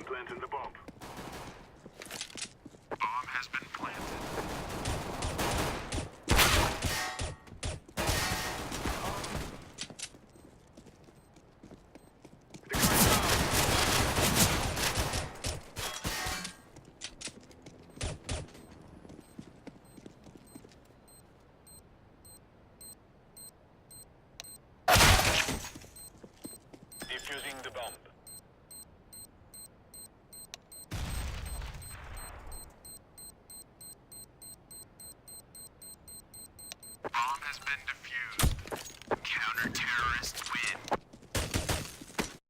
planting the bomb. Bomb has been planted. Defusing the bomb. Bomb has been defused. Counter-terror.